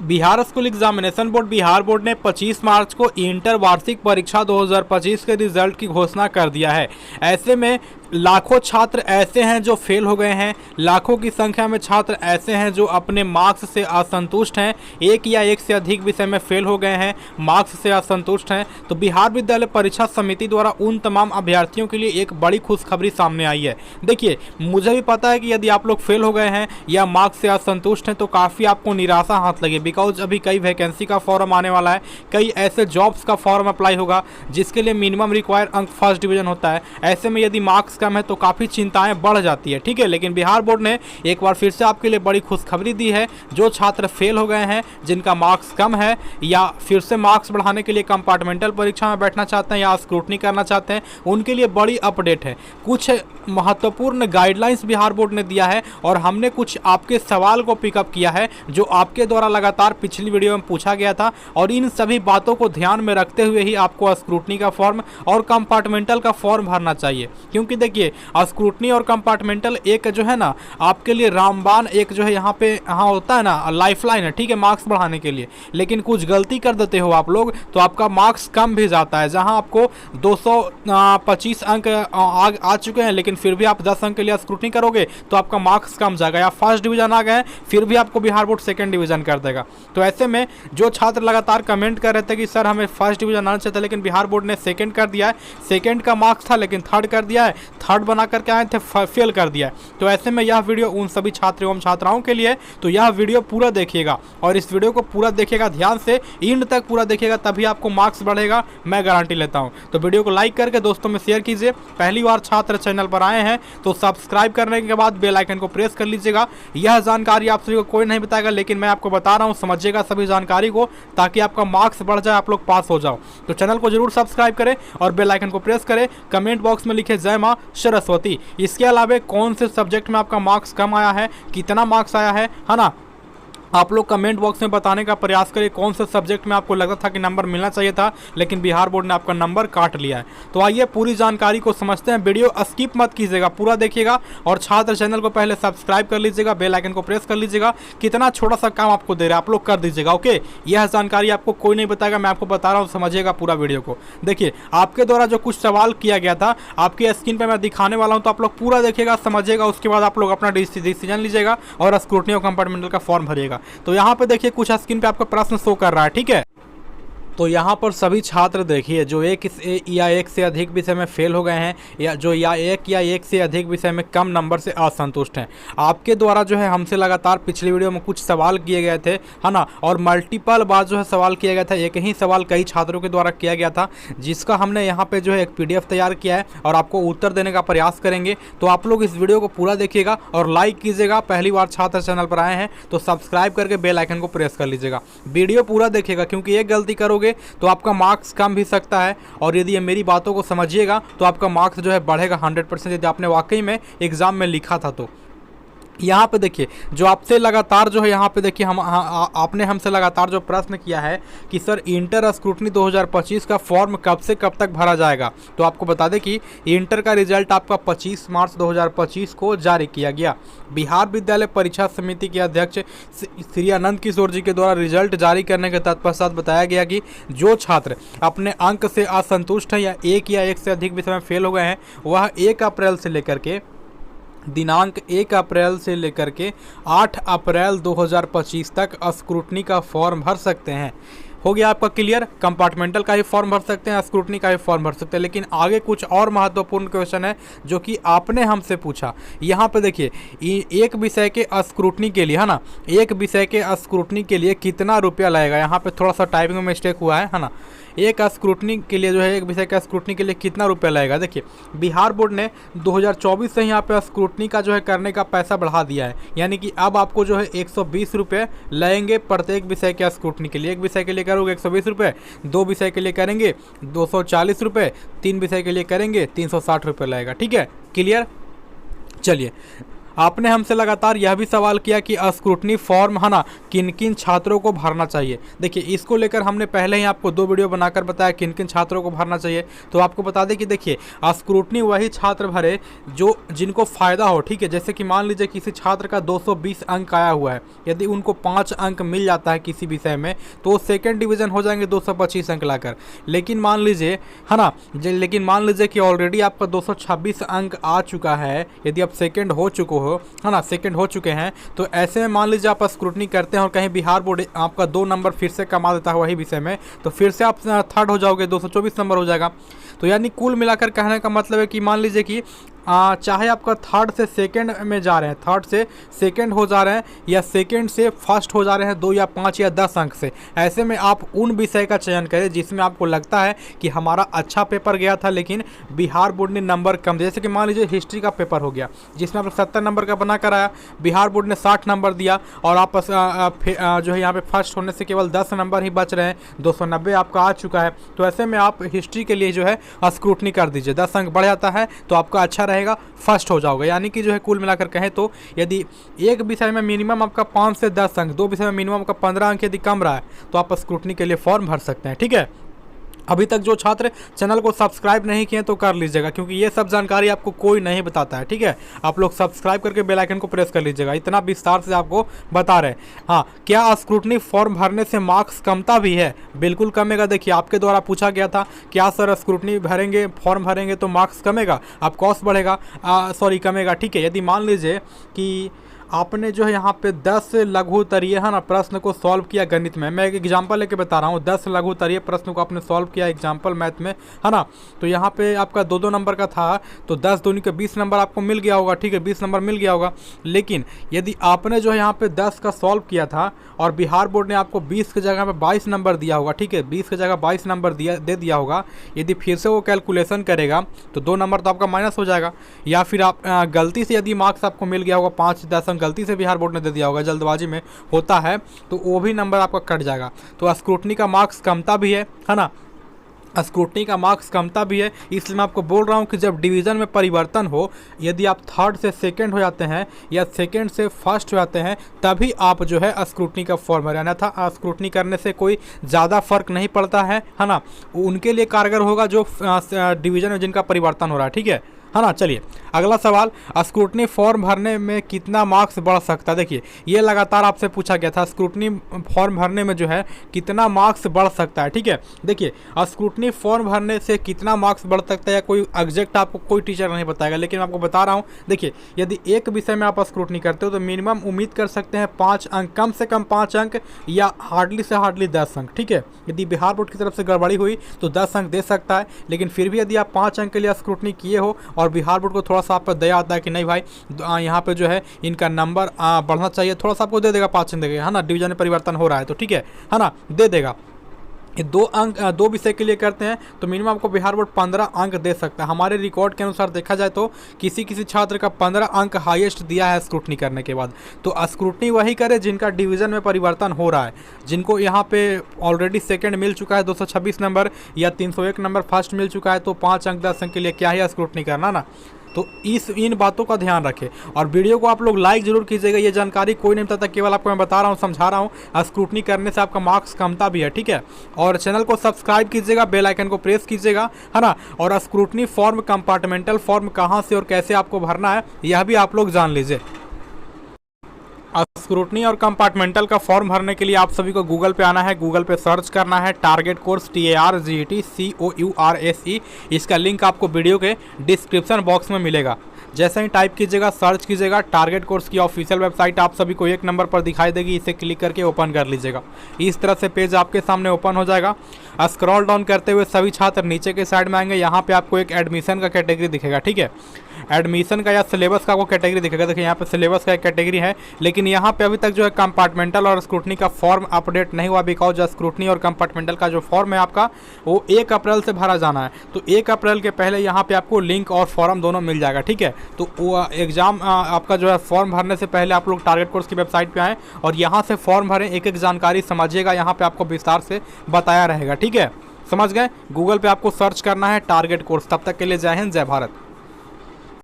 Bihar school examination board Bihar board ने 25 मार्च को inter वार्षिक परीक्षा 2025 के रिजल्ट की घोषणा कर दिया है। ऐसे में लाखों छात्र ऐसे हैं जो फेल हो गए हैं, लाखों की संख्या में छात्र ऐसे हैं जो अपने मार्क्स से असंतुष्ट हैं, एक या एक से अधिक विषय में फेल हो गए हैं, मार्क्स से असंतुष्ट हैं। तो बिहार विद्यालय परीक्षा समिति द्वारा उन तमाम अभ्यर्थियों के लिए एक बड़ी खुशखबरी सामने आई है। देखिए, मुझे भी पता है कि यदि आप लोग फेल हो गए हैं या मार्क्स से असंतुष्ट हैं तो काफ़ी आपको निराशा हाथ लगे, बिकॉज अभी कई वैकेंसी का फॉर्म आने वाला है, कई ऐसे जॉब्स का फॉर्म अप्लाई होगा जिसके लिए मिनिमम रिक्वायर अंक फर्स्ट डिवीजन होता है। ऐसे में यदि मार्क्स कम है तो काफ़ी चिंताएं बढ़ जाती है, ठीक है। लेकिन बिहार बोर्ड ने एक बार फिर से आपके लिए बड़ी खुशखबरी दी है। जो छात्र फेल हो गए हैं, जिनका मार्क्स कम है या फिर से मार्क्स बढ़ाने के लिए कंपार्टमेंटल परीक्षा में बैठना चाहते हैं या स्क्रूटनी करना चाहते हैं, उनके लिए बड़ी अपडेट है। कुछ महत्वपूर्ण गाइडलाइंस बिहार बोर्ड ने दिया है और हमने कुछ आपके सवाल को पिकअप किया है जो आपके द्वारा लगातार पिछली वीडियो में पूछा गया था, और इन सभी बातों को ध्यान में रखते हुए ही आपको स्क्रूटनी का फॉर्म और कंपार्टमेंटल का फॉर्म भरना चाहिए। क्योंकि देखिए, स्क्रूटनी और कंपार्टमेंटल एक जो है ना आपके लिए रामबाण, एक जो है यहाँ पे होता है ना लाइफलाइन है, ठीक है, मार्क्स बढ़ाने के लिए। लेकिन कुछ गलती कर देते हो आप लोग तो आपका मार्क्स कम भी जाता है। जहाँ आपको 225 अंक आ चुके हैं लेकिन फिर भी आप 10 अंक के लिए स्क्रूटनी करोगे तो आपका मार्क्स कम जाएगा, या फर्स्ट डिवीजन आ गए फिर भी आपको बिहार बोर्ड सेकंड डिवीजन कर देगा। तो ऐसे में जो छात्र लगातार कमेंट कर रहे थे कि सर हमें फर्स्ट डिवीजन आना चाहिए था लेकिन बिहार बोर्ड ने सेकंड कर दिया है, सेकंड का मार्क्स था लेकिन थर्ड कर दिया है, थर्ड बना करके आए थे फेल कर दिया है। तो ऐसे में यह वीडियो उन सभी छात्र एवं छात्राओं के लिए, तो यह वीडियो पूरा देखिएगा और इस वीडियो को पूरा देखिएगा ध्यान से, एंड तक पूरा देखिएगा तभी आपको मार्क्स बढ़ेगा, मैं गारंटी लेता हूं। तो वीडियो को लाइक करके दोस्तों में शेयर कीजिए। पहली बार छात्र चैनल पर आए हैं तो सब्सक्राइब करने के बाद बेल आइकन को प्रेस कर लीजिएगा। यह जानकारी आप सभी को कोई नहीं बताएगा लेकिन मैं आपको बता रहा हूं, समझिएगा सभी जानकारी को ताकि आपका मार्क्स बढ़ जाए, आप लोग पास हो जाओ। तो चैनल को जरूर सब्सक्राइब करें और बेल आइकन को प्रेस करें। कमेंट बॉक्स में लिखे जय मां सरस्वती। इसके अलावा कौन से सब्जेक्ट में आपका मार्क्स कम आया है, कितना मार्क्स आया है ना, आप लोग कमेंट बॉक्स में बताने का प्रयास करिए कौन से सब्जेक्ट में आपको लगता था कि नंबर मिलना चाहिए था लेकिन बिहार बोर्ड ने आपका नंबर काट लिया है। तो आइए पूरी जानकारी को समझते हैं। वीडियो स्किप मत कीजिएगा, पूरा देखिएगा और छात्र चैनल को पहले सब्सक्राइब कर लीजिएगा, बेल आइकन को प्रेस कर लीजिएगा। कितना छोटा सा काम आपको दे रहा है, आप लोग कर दीजिएगा, ओके। यह जानकारी आपको कोई नहीं बताएगा, मैं आपको बता रहा हूँ, समझिएगा पूरा वीडियो को। देखिए, आपके द्वारा जो कुछ सवाल किया गया था आपकी स्क्रीन पर मैं दिखाने वाला हूँ, तो आप लोग पूरा देखिएगा, समझिएगा, उसके बाद आप लोग अपना डिसीजन लीजिएगा और स्क्रूटनी और कंपार्टमेंटल का फॉर्म भरिएगा। तो यहाँ पे देखिए कुछ स्क्रीन पे आपका प्रश्न शो कर रहा है, ठीक है। तो यहाँ पर सभी छात्र देखिए जो एक से अधिक विषय में फेल हो गए हैं या जो एक से अधिक विषय में कम नंबर से असंतुष्ट हैं। आपके द्वारा जो है हमसे लगातार पिछली वीडियो में कुछ सवाल किए गए थे, है ना, और मल्टीपल बार जो है सवाल किया गया था। एक ही सवाल कई छात्रों के द्वारा किया गया था जिसका हमने यहाँ पे जो है एक PDF तैयार किया है और आपको उत्तर देने का प्रयास करेंगे। तो आप लोग इस वीडियो को पूरा देखिएगा और लाइक कीजिएगा। पहली बार छात्र चैनल पर आए हैं तो सब्सक्राइब करके बेल आइकन को प्रेस कर लीजिएगा। वीडियो पूरा देखिएगा क्योंकि एक गलती करोगे तो आपका मार्क्स कम भी सकता है, और यदि ये मेरी बातों को समझिएगा तो आपका मार्क्स जो है बढ़ेगा 100% यदि आपने वाकई में एग्जाम में लिखा था तो। यहाँ पे देखिए जो आपसे लगातार जो है यहाँ पे देखिए आपने हमसे लगातार जो प्रश्न किया है कि सर इंटर स्क्रूटनी 2025 का फॉर्म कब से कब तक भरा जाएगा। तो आपको बता दें कि इंटर का रिजल्ट आपका 25 मार्च 2025 को जारी किया गया। बिहार विद्यालय परीक्षा समिति के अध्यक्ष श्री अनंत किशोर जी के द्वारा रिजल्ट जारी करने के तत्पश्चात बताया गया कि जो छात्र अपने अंक से असंतुष्ट हैं या एक से अधिक विषय में फेल हो गए हैं वह 1 अप्रैल से लेकर के दिनांक 1 अप्रैल से लेकर के 8 अप्रैल 2025 तक स्क्रूटनी का फॉर्म भर सकते हैं। हो गया आपका क्लियर। कंपार्टमेंटल का ही फॉर्म भर सकते हैं, स्क्रूटनी का ही फॉर्म भर सकते हैं। लेकिन आगे कुछ और महत्वपूर्ण क्वेश्चन है जो कि आपने हमसे पूछा। यहाँ पे देखिए एक विषय के स्क्रूटनी के लिए, है ना, एक विषय के स्क्रूटनी के लिए कितना रुपया लगेगा। यहाँ पे थोड़ा सा टाइपिंग में मिस्टेक हुआ है ना। एक स्क्रूटनी के लिए जो है एक विषय का स्क्रूटनी के लिए कितना रुपया लगेगा। देखिए बिहार बोर्ड ने 2024 से यहाँ पे स्क्रूटनी का जो है करने का पैसा बढ़ा दिया है, यानी कि अब आपको जो है 120 रुपये लगेंगे प्रत्येक विषय के स्क्रूटनी के लिए। एक विषय के लिए करोगे 120 रुपये, 2 विषय के लिए करेंगे 240 रुपये, 3 विषय के लिए करेंगे 360 रुपये लगेगा। ठीक है, क्लियर। चलिए आपने हमसे लगातार यह भी सवाल किया कि स्क्रूटनी फॉर्म है ना किन किन छात्रों को भरना चाहिए। देखिए इसको लेकर हमने पहले ही आपको 2 वीडियो बनाकर बताया किन किन छात्रों को भरना चाहिए। तो आपको बता दें कि देखिए स्क्रूटनी वही छात्र भरे जो जिनको फ़ायदा हो, ठीक है। जैसे कि मान लीजिए किसी छात्र का 220 अंक आया हुआ है, यदि उनको 5 अंक मिल जाता है किसी विषय में तो वो सेकेंड डिवीज़न हो जाएंगे 225 अंक लाकर। लेकिन मान लीजिए है ना, लेकिन मान लीजिए कि ऑलरेडी आपका 226 अंक आ चुका है, यदि आप सेकेंड हो चुके हो है ना, सेकंड हो चुके हैं, तो ऐसे में मान लीजिए आप स्क्रूटनी करते हैं और कहीं बिहार बोर्ड आपका 2 नंबर फिर से कमा देता है वही विषय में, तो फिर से आप थर्ड हो जाओगे, 224 नंबर हो जाएगा। तो यानी कुल मिलाकर कहने का मतलब है कि मान लीजिए कि चाहे आपका थर्ड से सेकंड में जा रहे हैं, थर्ड से सेकंड हो जा रहे हैं या सेकंड से फर्स्ट हो जा रहे हैं 2 या 5 या 10 अंक से, ऐसे में आप उन विषय का चयन करें जिसमें आपको लगता है कि हमारा अच्छा पेपर गया था लेकिन बिहार बोर्ड ने नंबर कम दिया। जैसे कि मान लीजिए हिस्ट्री का पेपर हो गया जिसमें आप 70 नंबर का बना कर आया, बिहार बोर्ड ने 60 नंबर दिया और आप जो है यहाँ पे फर्स्ट होने से केवल 10 नंबर ही बच रहे हैं, 290 आपका आ चुका है। तो ऐसे में आप हिस्ट्री के लिए जो है स्क्रूटनी कर दीजिए, 10 अंक बढ़ जाता है तो आपका अच्छा रहेगा, फर्स्ट हो जाओगे। यानी कि जो है कुल मिलाकर कहें तो यदि एक विषय में मिनिमम आपका 5 से 10 अंक, 2 विषय में मिनिमम आपका 15 अंक यदि कम रहा है तो आप स्क्रूटनी के लिए फॉर्म भर सकते हैं, ठीक है। अभी तक जो छात्र चैनल को सब्सक्राइब नहीं किए तो कर लीजिएगा क्योंकि ये सब जानकारी आपको कोई नहीं बताता है, ठीक है। आप लोग सब्सक्राइब करके बेल आइकन को प्रेस कर लीजिएगा, इतना विस्तार से आपको बता रहे हैं। हाँ, क्या स्क्रूटनी फॉर्म भरने से मार्क्स कमता भी है? बिल्कुल कमेगा। देखिए आपके द्वारा पूछा गया था क्या सर स्क्रूटनी भरेंगे, फॉर्म भरेंगे तो मार्क्स कमेगा, आप कॉस्ट बढ़ेगा, सॉरी कमेगा, ठीक है। यदि मान लीजिए कि आपने जो है यहाँ पे 10 लघुत्तरीय है ना प्रश्न को सॉल्व किया गणित में, मैं एक एग्जांपल लेके बता रहा हूँ, 10 लघुत्तरीय प्रश्न को आपने सॉल्व किया एग्जांपल मैथ में, है ना। तो यहाँ पे आपका 2-2 नंबर का था तो 10 दूनी के 20 नंबर आपको मिल गया होगा, ठीक है, 20 नंबर मिल गया होगा। लेकिन यदि आपने जो है यहाँ पे 10 का सॉल्व किया था और बिहार बोर्ड ने आपको 20 की जगह पे 22 नंबर दिया होगा, ठीक है, 20 की जगह 22 नंबर दे दिया होगा, यदि फिर से वो कैलकुलेशन करेगा तो 2 नंबर तो आपका माइनस हो जाएगा। या फिर आप गलती से यदि मार्क्स आपको मिल गया होगा 5-10 अंक गलती से बिहार बोर्ड ने दे दिया होगा, जल्दबाजी में होता है, तो वो भी नंबर आपका कट जाएगा। तो स्क्रूटनी का मार्क्स कमता भी है ना, स्क्रूटनी का मार्क्स कमता भी है। इसलिए मैं आपको बोल रहा हूँ कि जब डिवीज़न में परिवर्तन हो, यदि आप थर्ड से सेकंड हो जाते हैं या सेकंड से फर्स्ट हो जाते हैं तभी आप जो है स्क्रूटनी का फॉर्म भरें, अन्यथा स्क्रूटनी करने से कोई ज़्यादा फर्क नहीं पड़ता है ना। उनके लिए कारगर होगा जो डिवीज़न में जिनका परिवर्तन हो रहा है, ठीक है ना। चलिए अगला सवाल, स्क्रूटनी फॉर्म भरने में कितना मार्क्स बढ़ सकता है? देखिए ये लगातार आपसे पूछा गया था, स्क्रूटनी फॉर्म भरने में जो है कितना मार्क्स बढ़ सकता है, ठीक है। देखिए स्क्रूटनी फॉर्म भरने से कितना मार्क्स बढ़ सकता है या कोई एग्जैक्ट आपको कोई टीचर नहीं बताएगा, लेकिन मैं आपको बता रहा हूँ। देखिए यदि एक विषय में आप स्क्रूटनी करते हो तो मिनिमम उम्मीद कर सकते हैं 5 अंक, कम से कम 5 अंक या हार्डली से हार्डली 10 अंक, ठीक है। यदि बिहार बोर्ड की तरफ से गड़बड़ी हुई तो 10 अंक दे सकता है, लेकिन फिर भी यदि आप 5 अंक के लिए स्क्रूटनी किए हो और बिहार बोर्ड को थोड़ा सा आप पर दया आता है कि नहीं भाई यहाँ पे जो है इनका नंबर बढ़ना चाहिए, थोड़ा सा आपको दे देगा, 5 अंक देगा, है ना। डिवीजन में परिवर्तन हो रहा है तो ठीक है ना, दे देगा। 2 विषय के लिए करते हैं तो मिनिमम आपको बिहार बोर्ड 15 अंक दे सकता है। हमारे रिकॉर्ड के अनुसार देखा जाए तो किसी किसी छात्र का 15 अंक हाईएस्ट दिया है स्क्रूटनी करने के बाद। तो स्क्रूटनी वही करे जिनका डिवीज़न में परिवर्तन हो रहा है, जिनको यहाँ पे ऑलरेडी सेकंड मिल चुका है 226 नंबर या 301 नंबर फर्स्ट मिल चुका है, तो 5 अंक 10 अंक के लिए क्या ही स्क्रूटनी करना ना। तो इन बातों का ध्यान रखें और वीडियो को आप लोग लाइक जरूर कीजिएगा। ये जानकारी कोई नहीं बताता, केवल आपको मैं बता रहा हूँ, समझा रहा हूँ। स्क्रूटनी करने से आपका मार्क्स कमता भी है, ठीक है। और चैनल को सब्सक्राइब कीजिएगा, बेल आइकन को प्रेस कीजिएगा, है ना। और स्क्रूटनी फॉर्म, कंपार्टमेंटल फॉर्म कहाँ से और कैसे आपको भरना है यह भी आप लोग जान लीजिए। स्क्रूटनी और कंपार्टमेंटल का फॉर्म भरने के लिए आप सभी को गूगल पे आना है, गूगल पे सर्च करना है टारगेट कोर्स, TARGET COURSE। इसका लिंक आपको वीडियो के डिस्क्रिप्शन बॉक्स में मिलेगा। जैसे ही टाइप कीजिएगा, सर्च कीजिएगा, टारगेट कोर्स की ऑफिशियल वेबसाइट आप सभी को 1 नंबर पर दिखाई देगी, इसे क्लिक करके ओपन कर लीजिएगा। इस तरह से पेज आपके सामने ओपन हो जाएगा। स्क्रॉल डाउन करते हुए सभी छात्र नीचे के साइड में आएंगे, यहाँ पे आपको एक एडमिशन का कैटेगरी दिखेगा, ठीक है। एडमिशन का या सिलेबस का आपको कैटेगरी दिखेगा। देखिए यहाँ पे सिलेबस का एक कैटेगरी है, लेकिन यहाँ पे अभी तक जो है कंपार्टमेंटल और स्क्रूटनी का फॉर्म अपडेट नहीं हुआ, बिकॉज स्क्रूटनी और कंपार्टमेंटल का जो फॉर्म है आपका वो 1 अप्रैल से भरा जाना है। तो 1 अप्रैल के पहले यहाँ पे आपको लिंक और फॉर्म दोनों मिल जाएगा, ठीक है। तो वो एग्जाम आपका जो है फॉर्म भरने से पहले आप लोग टारगेट कोर्स की वेबसाइट पे आएँ और यहाँ से फॉर्म भरें, एक एक जानकारी समझिएगा, यहाँ पे आपको विस्तार से बताया रहेगा, ठीक है। समझ गए? गूगल पे आपको सर्च करना है टारगेट कोर्स। तब तक के लिए जय हिंद, जय भारत।